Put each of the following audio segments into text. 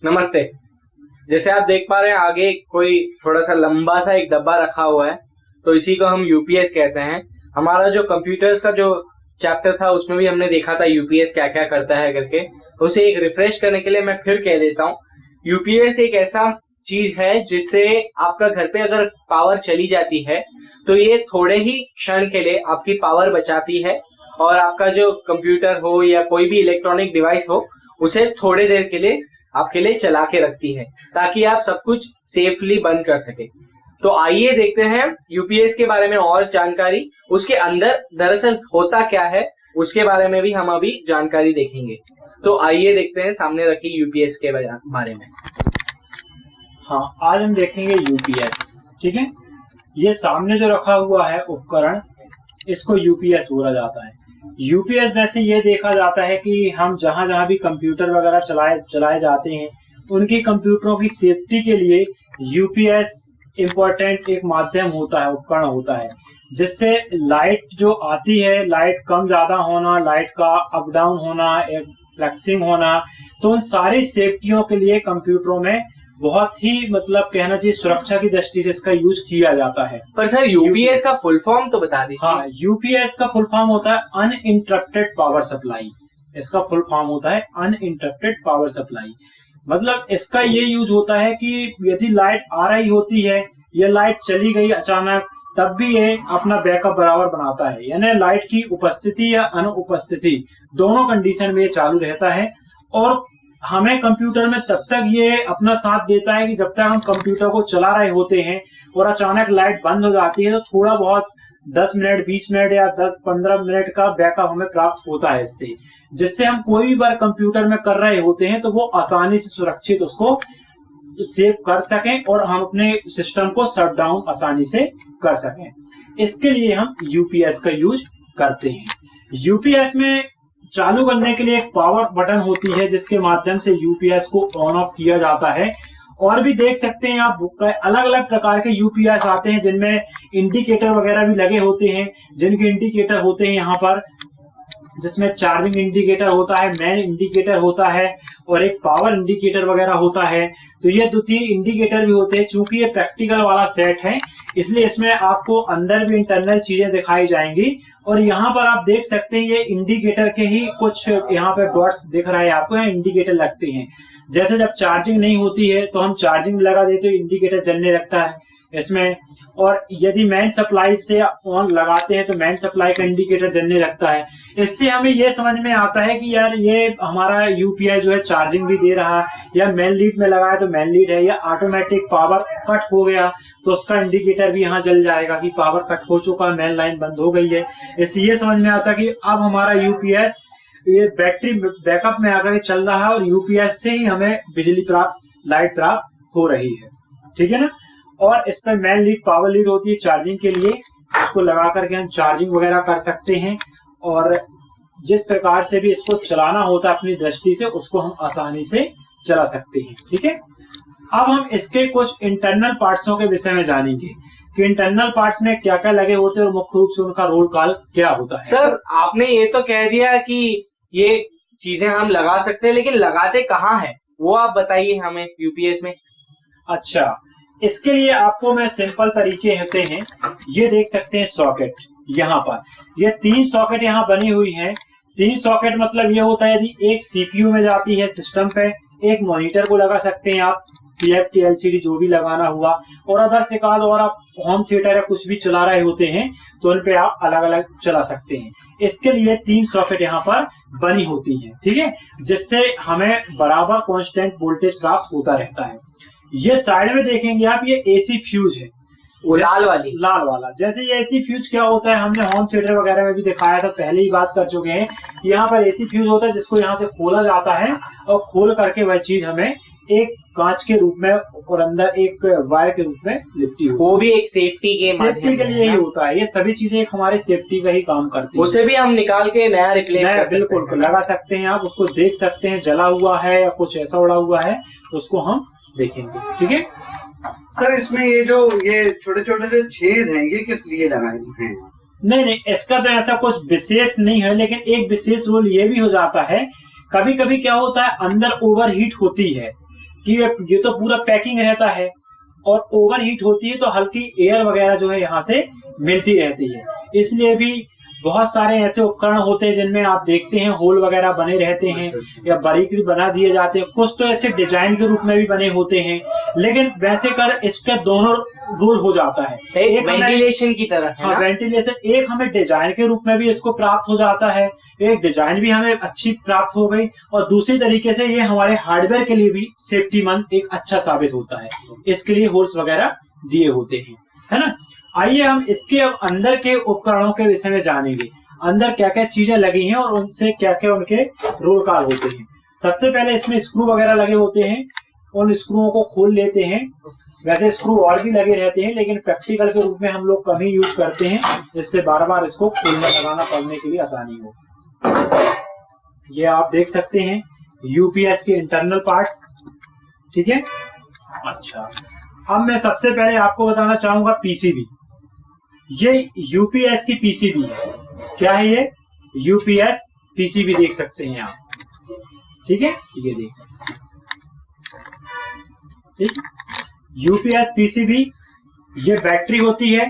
नमस्ते। जैसे आप देख पा रहे हैं आगे कोई थोड़ा सा लंबा सा एक डब्बा रखा हुआ है, तो इसी को हम यूपीएस कहते हैं। हमारा जो कंप्यूटर्स का जो चैप्टर था उसमें भी हमने देखा था यूपीएस क्या क्या करता है करके। तो उसे एक रिफ्रेश करने के लिए मैं फिर कह देता हूँ, यूपीएस एक ऐसा चीज है जिससे आपका घर पे अगर पावर चली जाती है तो ये थोड़े ही क्षण के लिए आपकी पावर बचाती है और आपका जो कंप्यूटर हो या कोई भी इलेक्ट्रॉनिक डिवाइस हो उसे थोड़ी देर के लिए आपके लिए चला के रखती है, ताकि आप सब कुछ सेफली बंद कर सके। तो आइए देखते हैं यूपीएस के बारे में और जानकारी, उसके अंदर दरअसल होता क्या है उसके बारे में भी हम अभी जानकारी देखेंगे। तो आइए देखते हैं सामने रखी यूपीएस के बारे में। हाँ, आज हम देखेंगे यूपीएस। ठीक है, ये सामने जो रखा हुआ है उपकरण, इसको यूपीएस बोला जाता है। यूपीएस में से ये देखा जाता है कि हम जहां जहां भी कंप्यूटर वगैरह चलाए जाते हैं, उनकी कंप्यूटरों की सेफ्टी के लिए यूपीएस इम्पोर्टेंट एक माध्यम होता है, उपकरण होता है, जिससे लाइट जो आती है, लाइट कम ज्यादा होना, लाइट का अप डाउन होना, फ्लैक्सिंग होना, तो उन सारी सेफ्टियों के लिए कंप्यूटरों में बहुत ही कहना चाहिए सुरक्षा की दृष्टि से इसका यूज किया जाता है। पर सर यूपीएस का फुल फॉर्म तो बता दीजिए। हाँ, यूपीएस का फुल फॉर्म होता है अनइंटरप्टेड पावर सप्लाई। इसका फुल फॉर्म होता है अनइंटरप्टेड पावर सप्लाई। मतलब इसका ये यूज होता है कि यदि लाइट आ रही होती है या लाइट चली गई अचानक, तब भी ये अपना बैकअप बराबर बनाता है। यानी लाइट की उपस्थिति या अनुपस्थिति दोनों कंडीशन में ये चालू रहता है। और हमें कंप्यूटर में तब तक ये अपना साथ देता है कि जब तक हम कंप्यूटर को चला रहे होते हैं और अचानक लाइट बंद हो जाती है, तो थोड़ा बहुत 10 मिनट 20 मिनट या 10-15 मिनट का बैकअप हमें प्राप्त होता है इससे, जिससे हम कोई भी बार कंप्यूटर में कर रहे होते हैं तो वो आसानी से सुरक्षित उसको सेव कर सकें और हम अपने सिस्टम को शट डाउन आसानी से कर सकें। इसके लिए हम यूपीएस का यूज करते हैं। यूपीएस में चालू करने के लिए एक पावर बटन होती है, जिसके माध्यम से यूपीएस को ऑन ऑफ किया जाता है। और भी देख सकते हैं आप, अलग अलग प्रकार के यूपीएस आते हैं जिनमें इंडिकेटर वगैरह भी लगे होते हैं। जिनके इंडिकेटर होते हैं यहाँ पर, जिसमें चार्जिंग इंडिकेटर होता है, मैन इंडिकेटर होता है और एक पावर इंडिकेटर वगैरह होता है। तो ये 2-3 इंडिकेटर भी होते हैं। चूंकि ये प्रैक्टिकल वाला सेट है, इसलिए इसमें आपको अंदर भी इंटरनल चीजें दिखाई जाएंगी। और यहाँ पर आप देख सकते हैं ये इंडिकेटर के ही कुछ यहाँ पे डॉट्स दिख रहा है आपको, यहाँ इंडिकेटर लगते हैं। जैसे जब चार्जिंग नहीं होती है तो हम चार्जिंग लगा देते तो इंडिकेटर जलने लगता है इसमें। और यदि मेन सप्लाई से ऑन लगाते हैं तो मेन सप्लाई का इंडिकेटर जलने लगता है। इससे हमें यह समझ में आता है कि यार ये हमारा यूपीएस जो है चार्जिंग भी दे रहा है, या मेन लीड में लगाया तो मेन लीड है, या ऑटोमेटिक पावर कट हो गया तो उसका इंडिकेटर भी यहाँ जल जाएगा कि पावर कट हो चुका है, मेन लाइन बंद हो गई है। इससे ये समझ में आता है कि अब हमारा यूपीएस ये बैटरी बैकअप में आकर चल रहा है और यूपीएस से ही हमें बिजली प्राप्त, लाइट प्राप्त हो रही है। ठीक है ना। और इस पर मेन लीड, पावर लीड होती है चार्जिंग के लिए, उसको लगा करके हम चार्जिंग वगैरह कर सकते हैं। और जिस प्रकार से भी इसको चलाना होता है अपनी दृष्टि से, उसको हम आसानी से चला सकते हैं। ठीक है। अब हम इसके कुछ इंटरनल पार्ट्सों के विषय में जानेंगे कि इंटरनल पार्ट्स में क्या क्या लगे होते हैं और मुख्य रूप से उनका रोल काल क्या होता है। सर आपने ये तो कह दिया कि ये चीजें हम लगा सकते हैं, लेकिन लगाते कहाँ है वो आप बताइए हमें यूपीएस में। अच्छा, इसके लिए आपको मैं सिंपल तरीके होते हैं, ये देख सकते हैं सॉकेट। यहाँ पर ये 3 सॉकेट यहाँ बनी हुई हैं। 3 सॉकेट मतलब ये होता है यदि एक सीपीयू में जाती है सिस्टम पे, एक मॉनिटर को लगा सकते हैं आप, पीएफटी एलसीडी जो भी लगाना हुआ, और अदर से कहा और आप होम थिएटर या कुछ भी चला रहे होते हैं तो उन पे आप अलग अलग चला सकते हैं। इसके लिए 3 सॉकेट यहाँ पर बनी होती हैं। ठीक है, जिससे हमें बराबर कांस्टेंट वोल्टेज प्राप्त होता रहता है। ये साइड में देखेंगे आप, ये एसी फ्यूज है, वो लाल वाला। जैसे ये एसी फ्यूज क्या होता है, हमने होम थिएटर वगैरह में भी दिखाया था, पहले ही बात कर चुके हैं। यहाँ पर एसी फ्यूज होता है जिसको यहाँ से खोला जाता है और खोल करके वह चीज हमें एक कांच के रूप में और अंदर एक वायर के रूप में लिपटी हुई, वो भी एक सेफ्टी के लिए ही होता है। ये सभी चीजें एक हमारे सेफ्टी का ही काम करती है। उसे भी हम निकाल के नया रिप्लेस बिल्कुल लगा सकते हैं। आप उसको देख सकते हैं, जला हुआ है या कुछ ऐसा उड़ा हुआ है तो उसको हम देखेंगे। ठीक है सर, इसमें ये जो ये छोटे छोटे से छेद हैं, ये किस लिए लगाए हैं? नहीं, इसका तो ऐसा कुछ विशेष नहीं है, लेकिन एक विशेष रोल ये भी हो जाता है। कभी कभी क्या होता है, अंदर ओवरहीट होती है कि ये तो पूरा पैकिंग रहता है और ओवर हीट होती है तो हल्की एयर वगैरह जो है यहाँ से मिलती रहती है। इसलिए भी बहुत सारे ऐसे उपकरण होते हैं जिनमें आप देखते हैं होल वगैरह बने रहते हैं या बारीक बना दिए जाते हैं। कुछ तो ऐसे डिजाइन के रूप में भी बने होते हैं, लेकिन वैसे कर इसके दोनों रूल हो जाता है। एक वेंटिलेशन की तरह, हाँ, वेंटिलेशन एक हमें डिजाइन के रूप में भी इसको प्राप्त हो जाता है, एक डिजाइन भी हमें अच्छी प्राप्त हो गई, और दूसरी तरीके से ये हमारे हार्डवेयर के लिए भी सेफ्टीमंद एक अच्छा साबित होता है। इसके लिए होल्स वगैरह दिए होते हैं, है ना। आइए हम इसके अब अंदर के उपकरणों के विषय में जानेंगे, अंदर क्या क्या चीजें लगी हैं और उनसे क्या क्या उनके रोल कॉल होते हैं। सबसे पहले इसमें स्क्रू वगैरह लगे होते हैं, उन स्क्रूओं को खोल लेते हैं। वैसे स्क्रू और भी लगे रहते हैं, लेकिन प्रैक्टिकल के रूप में हम लोग कम ही यूज करते हैं, जिससे बार बार इसको खोलना लगाना पड़ने के लिए आसानी हो। ये आप देख सकते हैं यूपीएस के इंटरनल पार्ट्स, ठीक है। अच्छा, अब मैं सबसे पहले आपको बताना चाहूंगा पीसीबी। ये यूपीएस की पीसीबी है। क्या है ये? यूपीएस पीसीबी देख सकते हैं आप, ठीक है, ये देख सकते हैं, ठीक। यूपीएस पीसीबी ये बैटरी होती है,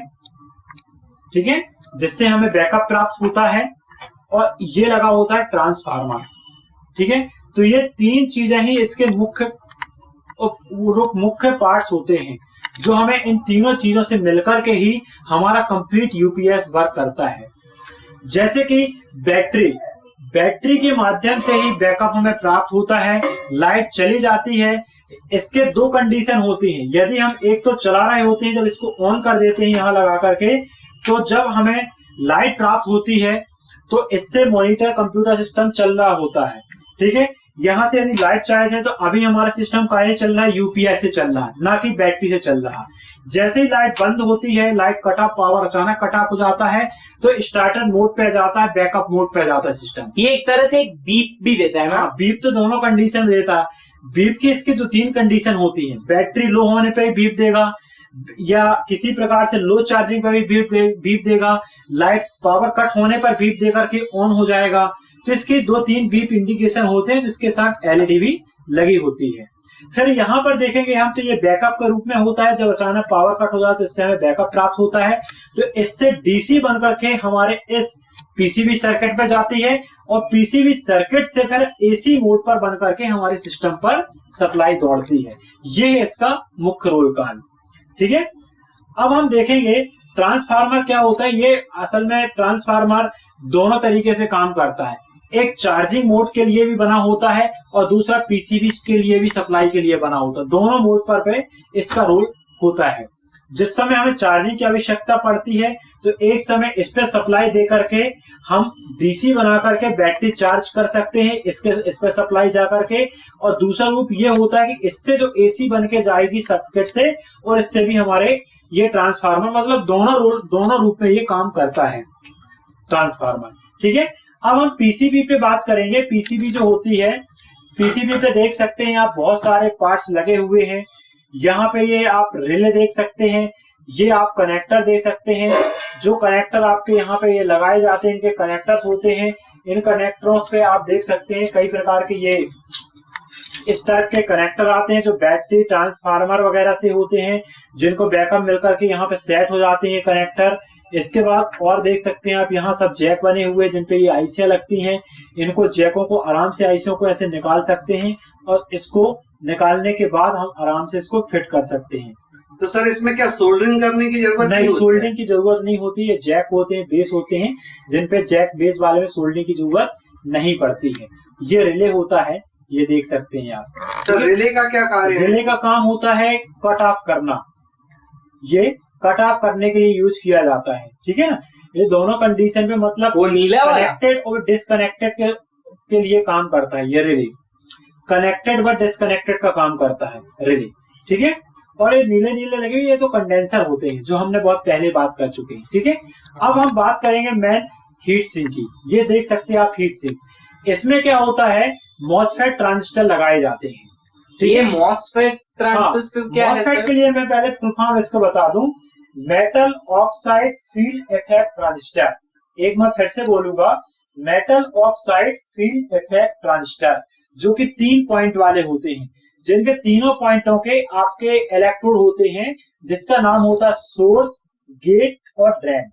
ठीक है, जिससे हमें बैकअप प्राप्त होता है, और ये लगा होता है ट्रांसफार्मर, ठीक है। तो ये तीन चीजें ही इसके मुख्य पार्ट्स होते हैं, जो हमें इन तीनों चीजों से मिलकर के ही हमारा कंप्लीट यूपीएस वर्क करता है। जैसे कि बैटरी के माध्यम से ही बैकअप हमें प्राप्त होता है। लाइट चली जाती है, इसके दो कंडीशन होती हैं। यदि हम एक तो चला रहे होते हैं, जब इसको ऑन कर देते हैं यहाँ लगा करके, तो जब हमें लाइट प्राप्त होती है तो इससे मॉनिटर कंप्यूटर सिस्टम चल रहा होता है, ठीक है। यहाँ से यदि लाइट चार्ज है तो अभी हमारा सिस्टम काहे चल रहा है? यूपीएस से चल रहा है, ना कि बैटरी से चल रहा है। जैसे ही लाइट बंद होती है, लाइट कट ऑफ, पावर अचानक कट ऑफ हो जाता है, तो स्टार्टर मोड पे जाता है, बैकअप मोड पे जाता है सिस्टम। ये एक तरह से एक बीप भी देता है ना? हाँ, बीप तो दोनों कंडीशन देता है। बीप की इसकी दो तीन कंडीशन होती है। बैटरी लो होने पे बीप देगा, या किसी प्रकार से लो चार्जिंग पर भी बीप देगा, लाइट पावर कट होने पर बीप देकर के ऑन हो जाएगा। तो इसके दो तीन बीप इंडिकेशन होते हैं, जिसके साथ एलईडी भी लगी होती है। फिर यहाँ पर देखेंगे हम, तो ये बैकअप के रूप में होता है। जब अचानक पावर कट हो जाता है तो इससे हमें बैकअप प्राप्त होता है। तो इससे डीसी बनकर के हमारे इस पीसीबी सर्किट पे जाती है, और पीसीबी सर्किट से फिर एसी मोड पर बनकर के हमारे सिस्टम पर सप्लाई दौड़ती है। ये है इसका मुख्य रोल कॉल, ठीक है। अब हम देखेंगे ट्रांसफार्मर क्या होता है। ये असल में ट्रांसफार्मर दोनों तरीके से काम करता है। एक चार्जिंग मोड के लिए भी बना होता है, और दूसरा पीसीबी के लिए भी सप्लाई के लिए बना होता है। दोनों मोड पर पे इसका रोल होता है। जिस समय हमें चार्जिंग की आवश्यकता पड़ती है, तो एक समय इस पे सप्लाई दे करके हम डीसी बना करके बैटरी चार्ज कर सकते हैं, इस पे सप्लाई जा करके। और दूसरा रूप ये होता है कि इससे जो एसी बन के जाएगी सर्किट से, और इससे भी हमारे ये ट्रांसफार्मर, मतलब दोनों रूप में ये काम करता है ट्रांसफार्मर, ठीक है। अब हम पीसीबी पे बात करेंगे। पीसीबी जो होती है, पीसीबी पे देख सकते हैं आप बहुत सारे पार्ट्स लगे हुए हैं। यहाँ पे ये आप रिले देख सकते हैं, ये आप कनेक्टर देख सकते हैं। जो कनेक्टर आपके यहाँ पे ये लगाए जाते हैं, इनके कनेक्टर्स होते हैं। इन कनेक्टरों पे आप देख सकते हैं कई प्रकार के ये इस टाइप के कनेक्टर आते हैं, जो बैटरी ट्रांसफार्मर वगैरह से होते हैं, जिनको बैकअप मिलकर के यहाँ पे सेट हो जाते हैं कनेक्टर। इसके बाद और देख सकते हैं आप यहाँ सब जैक बने हुए, जिन पे ये आईसियां लगती हैं। इनको जैकों को आराम से आईसियों को ऐसे निकाल सकते हैं, और इसको निकालने के बाद हम आराम से इसको फिट कर सकते हैं। तो सर इसमें क्या सोल्डरिंग करने की जरूरत नहीं? सोल्डरिंग की जरूरत नहीं होती है। जैक होते हैं, बेस होते हैं, जिन पे जैक बेस वाले में सोल्डरिंग की जरूरत नहीं पड़ती है। ये रिले होता है, ये देख सकते हैं आप। सर रिले का क्या कार्य है? रिले का काम होता है कट ऑफ करना। ये कट ऑफ करने के लिए यूज किया जाता है, ठीक है ना। ये दोनों कंडीशन में, मतलब वो नीला कनेक्टेड और डिसकनेक्टेड के लिए काम करता है ये रिले। कनेक्टेड व डिसकनेक्टेड का काम करता है रिले, ठीक है। और ये नीले नीले लगे हुए, ये तो कंडेंसर होते हैं, जो हमने बहुत पहले बात कर चुके हैं, ठीक है। अब हम बात करेंगे मेन हीट सिंक की। ये देख सकते हैं आप हीट सिंक। इसमें क्या होता है, मॉसफेट ट्रांजिस्टर लगाए जाते हैं, ठीक है। मॉसफेट ट्रांजिस्टर क्या है? मॉसफेट के लिए मैं पहले फुल फॉर्म इसको बता दूं, metal oxide field effect transistor. एक मैं फिर से बोलूंगा, metal oxide field effect transistor, जो कि 3 पॉइंट वाले होते हैं। जिनके तीनों पॉइंटों के आपके इलेक्ट्रोड होते हैं, जिसका नाम होता है सोर्स, गेट और ड्रेन।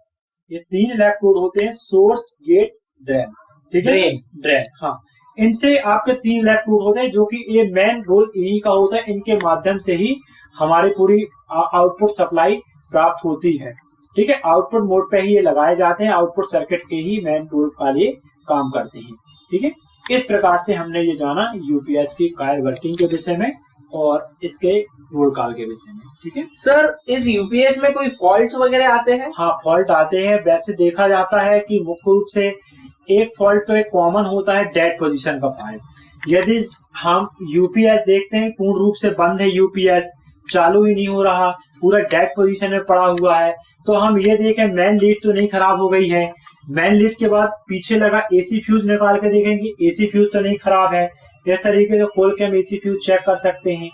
ये 3 इलेक्ट्रोड होते हैं, सोर्स, गेट, ड्रेन। ठीक है, ड्रेन। हाँ, इनसे आपके 3 इलेक्ट्रोड होते हैं, जो कि ये मेन रोल इन्हीं का होता है। इनके माध्यम से ही हमारी पूरी आउटपुट सप्लाई प्राप्त होती है। ठीक है, आउटपुट मोड पे ही ये लगाए जाते हैं, आउटपुट सर्किट के ही मेन रोल का ये काम करते हैं। ठीक है, इस प्रकार से हमने ये जाना यूपीएस की कायर वर्किंग के विषय में और इसके रोल कॉल के विषय में। ठीक है सर, इस यूपीएस में कोई फॉल्ट्स वगैरह आते हैं? हाँ, फॉल्ट आते हैं। वैसे देखा जाता है कि मुख्य रूप से एक फॉल्ट तो एक कॉमन होता है, डेड पोजीशन का फॉल्ट। यदि हम यूपीएस देखते हैं पूर्ण रूप से बंद है, यूपीएस चालू ही नहीं हो रहा, पूरा डेड पोजीशन में पड़ा हुआ है, तो हम ये देखें मेन लीड तो नहीं खराब हो गई है। मेन लीड के बाद पीछे लगा एसी फ्यूज निकाल के देखेंगे, एसी फ्यूज तो नहीं खराब है। इस तरीके से खोल के हम एसी फ्यूज चेक कर सकते हैं।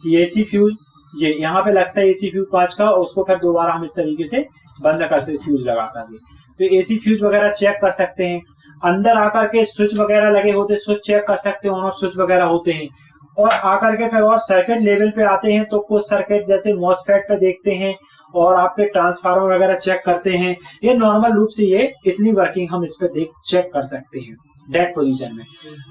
ये एसी फ्यूज, ये यहाँ पे लगता है एसी फ्यूज 5 का, उसको फिर दोबारा हम इस तरीके से बंद कर सकते फ्यूज लगा करके। तो एसी फ्यूज वगैरह चेक कर सकते हैं। अंदर आकर के स्विच वगैरह लगे होते हैं, स्विच चेक कर सकते हैं, वहां स्विच वगैरह होते हैं। और आकर के फिर और सर्किट लेवल पे आते हैं, तो कुछ सर्किट जैसे मॉसफेट पे देखते हैं और आपके ट्रांसफार्मर वगैरह चेक करते हैं। ये नॉर्मल रूप से ये इतनी वर्किंग हम इस पे चेक कर सकते हैं डेड पोजीशन में।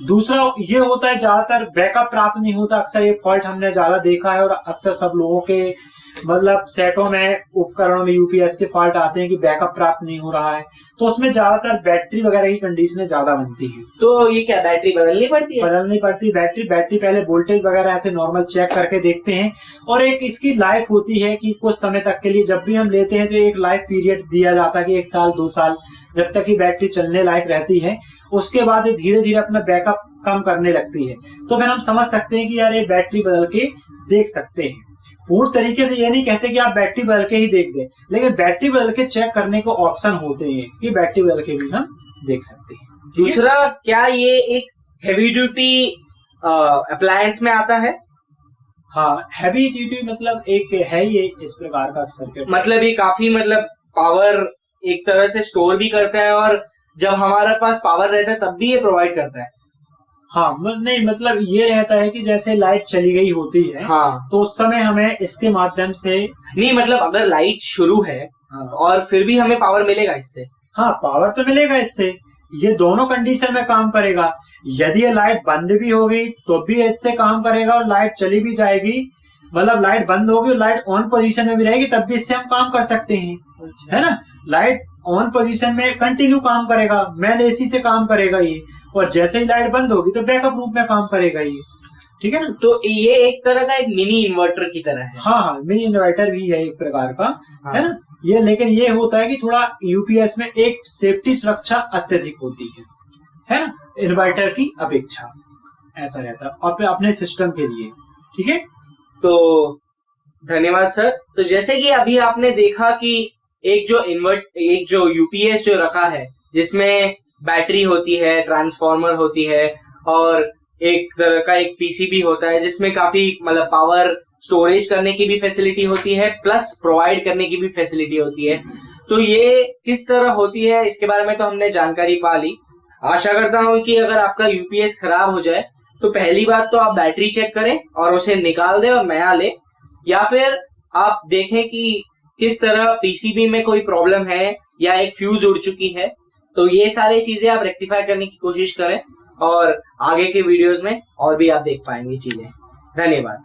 दूसरा ये होता है, ज्यादातर बैकअप प्राप्त नहीं होता। अक्सर ये फॉल्ट हमने ज्यादा देखा है और अक्सर सब लोगों के मतलब सेटों में, उपकरणों में यूपीएस के फॉल्ट आते हैं कि बैकअप प्राप्त नहीं हो रहा है, तो उसमें ज्यादातर बैटरी वगैरह की कंडीशनें ज्यादा बनती है। तो ये क्या बैटरी बदलनी पड़ती है? बदलनी पड़ती बैटरी पहले वोल्टेज वगैरह ऐसे नॉर्मल चेक करके देखते हैं। और एक इसकी लाइफ होती है कि कुछ समय तक के लिए जब भी हम लेते हैं तो एक लाइफ पीरियड दिया जाता है कि 1 साल 2 साल, जब तक की बैटरी चलने लायक रहती है। उसके बाद ये धीरे धीरे अपना बैकअप कम करने लगती है, तो फिर हम समझ सकते हैं कि यार ये बैटरी बदल के देख सकते हैं। पूर्ण तरीके से ये नहीं कहते कि आप बैटरी बदल के ही देख दें, लेकिन बैटरी बदल के चेक करने को ऑप्शन होते हैं कि बैटरी बदल के भी हम देख सकते हैं। दूसरा, क्या ये एक हेवी ड्यूटी अप्लायंस में आता है? हाँ, हैवी ड्यूटी मतलब एक है ये इस प्रकार का सर्किट, मतलब ये काफी मतलब पावर एक तरह से स्टोर भी करता है और जब हमारे पास पावर रहता है तब भी ये प्रोवाइड करता है। हाँ, नहीं मतलब ये रहता है कि जैसे लाइट चली गई होती है, हाँ, तो उस समय हमें इसके माध्यम से, नहीं मतलब अगर लाइट शुरू है, हाँ, और फिर भी हमें पावर मिलेगा इससे? हाँ, पावर तो मिलेगा इससे। ये दोनों कंडीशन में काम करेगा। यदि ये लाइट बंद भी होगी तो भी इससे काम करेगा, और लाइट चली भी जाएगी, मतलब लाइट बंद होगी और लाइट ऑन पोजीशन में भी रहेगी, तब भी इससे हम काम कर सकते हैं। है ना, लाइट ऑन पोजीशन में कंटिन्यू काम करेगा, मेन एसी से काम करेगा ये, और जैसे ही लाइट बंद होगी तो बैकअप रूप में काम करेगा ये। ठीक है ना, तो ये एक तरह का एक मिनी इन्वर्टर की तरह है। हाँ, मिनी इन्वर्टर भी है एक प्रकार का। हाँ। है ना, ये लेकिन ये होता है कि थोड़ा यूपीएस में एक सेफ्टी सुरक्षा अत्यधिक होती है ना, इन्वर्टर की अपेक्षा ऐसा रहता है अपने सिस्टम के लिए। ठीक है, तो धन्यवाद सर। तो जैसे कि अभी आपने देखा कि एक जो यूपीएस जो रखा है, जिसमें बैटरी होती है, ट्रांसफार्मर होती है और एक तरह का एक पीसीबी होता है, जिसमें काफी मतलब पावर स्टोरेज करने की भी फैसिलिटी होती है, प्लस प्रोवाइड करने की भी फैसिलिटी होती है। तो ये किस तरह होती है इसके बारे में तो हमने जानकारी पा ली। आशा करता हूँ कि अगर आपका यूपीएस खराब हो जाए तो पहली बात तो आप बैटरी चेक करें और उसे निकाल दें और नया ले, या फिर आप देखें कि किस तरह पीसीबी में कोई प्रॉब्लम है या एक फ्यूज उड़ चुकी है। तो ये सारी चीजें आप रेक्टिफाई करने की कोशिश करें और आगे के वीडियोस में और भी आप देख पाएंगे चीजें। धन्यवाद।